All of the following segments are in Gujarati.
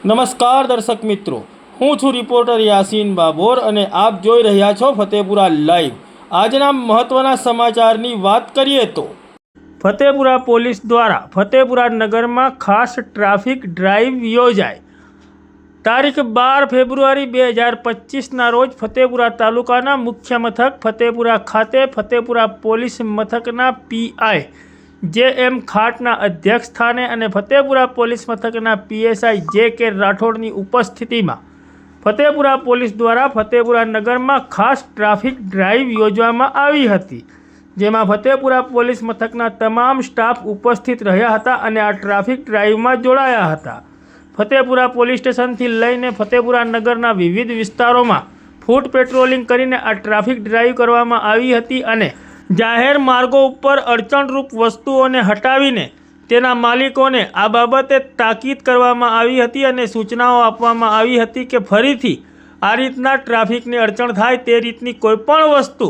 નમસ્કાર દર્શક મિત્રો, હું છું રિપોર્ટર યાસીન બાબોર અને આપ જોઈ રહ્યા છો ફતેપુરા લાઈવ। આજના મહત્વના સમાચારની વાત કરીએ તો ફતેપુરા પોલીસ દ્વારા ફતેપુરા નગરમાં ખાસ ટ્રાફિક ડ્રાઈવ યોજાઈ। તારીખ 12 ફેબ્રુઆરી 2025ના રોજ ફતેપુરા તાલુકાના મુખ્ય મથક ફતેપુરા ખાતે ફતેપુરા પોલીસ મથકના પીઆઈ જે.એમ. ખાટના અધ્યક્ષ સ્થાને અને ફતેપુરા પોલીસ મથકના પીએસઆઈ જે.કે. રાઠોડની ઉપસ્થિતિમાં ફતેપુરા પોલીસ દ્વારા ફતેપુરા નગરમાં ખાસ ટ્રાફિક ડ્રાઈવ યોજવામાં આવી હતી, જેમાં ફતેપુરા પોલીસ મથકના તમામ સ્ટાફ ઉપસ્થિત રહ્યા હતા અને આ ટ્રાફિક ડ્રાઈવમાં જોડાયા હતા। ફતેપુરા પોલીસ સ્ટેશનથી લઈને ફતેપુરા નગરના વિવિધ વિસ્તારોમાં ફૂટ પેટ્રોલિંગ કરીને આ ટ્રાફિક ડ્રાઈવ કરવામાં આવી હતી અને જાહેર માર્ગો ઉપર અડચણરૂપ વસ્તુઓને હટાવીને તેના માલિકોને આ બાબતે તાકીદ કરવામાં આવી હતી અને સૂચનાઓ આપવામાં આવી હતી કે ફરીથી આ રીતના ટ્રાફિકની અડચણ થાય તે રીતની કોઈપણ વસ્તુ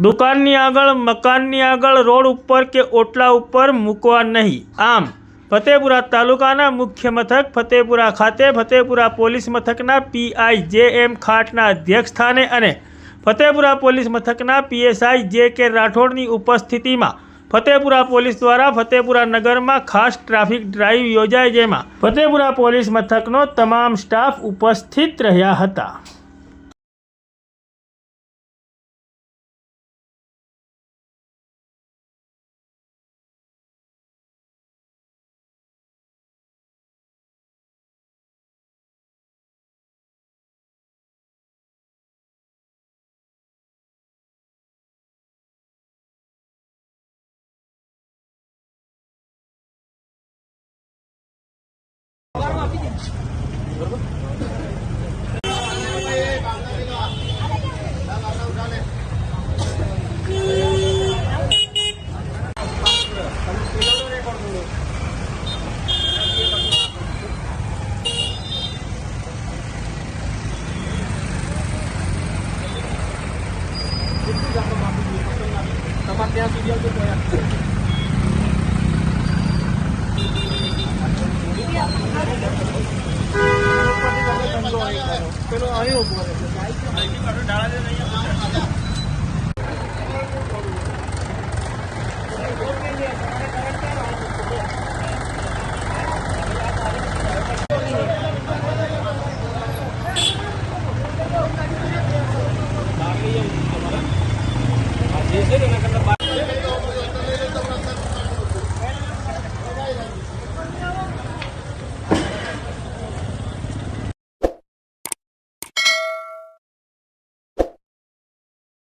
દુકાનની આગળ, મકાનની આગળ, રોડ ઉપર કે ઓટલા ઉપર મૂકવા નહીં। આમ ફતેપુરા તાલુકાના મુખ્ય મથક ફતેપુરા ખાતે ફતેપુરા પોલીસ મથકના પીઆઈ જે.એમ. ખાટના અધ્યક્ષ સ્થાને અને ફતેપુરા પોલીસ મથકના પીએસઆઈ જે.કે. રાઠોડની ઉપસ્થિતિમાં ફતેપુરા પોલીસ દ્વારા ફતેપુરા નગરમાં ખાસ ટ્રાફિક ડ્રાઈવ યોજાઈ, જેમાં ફતેપુરા પોલીસ મથકનો તમામ સ્ટાફ ઉપસ્થિત રહ્યા હતા। પેલો અહીં ઉભો રહે છે।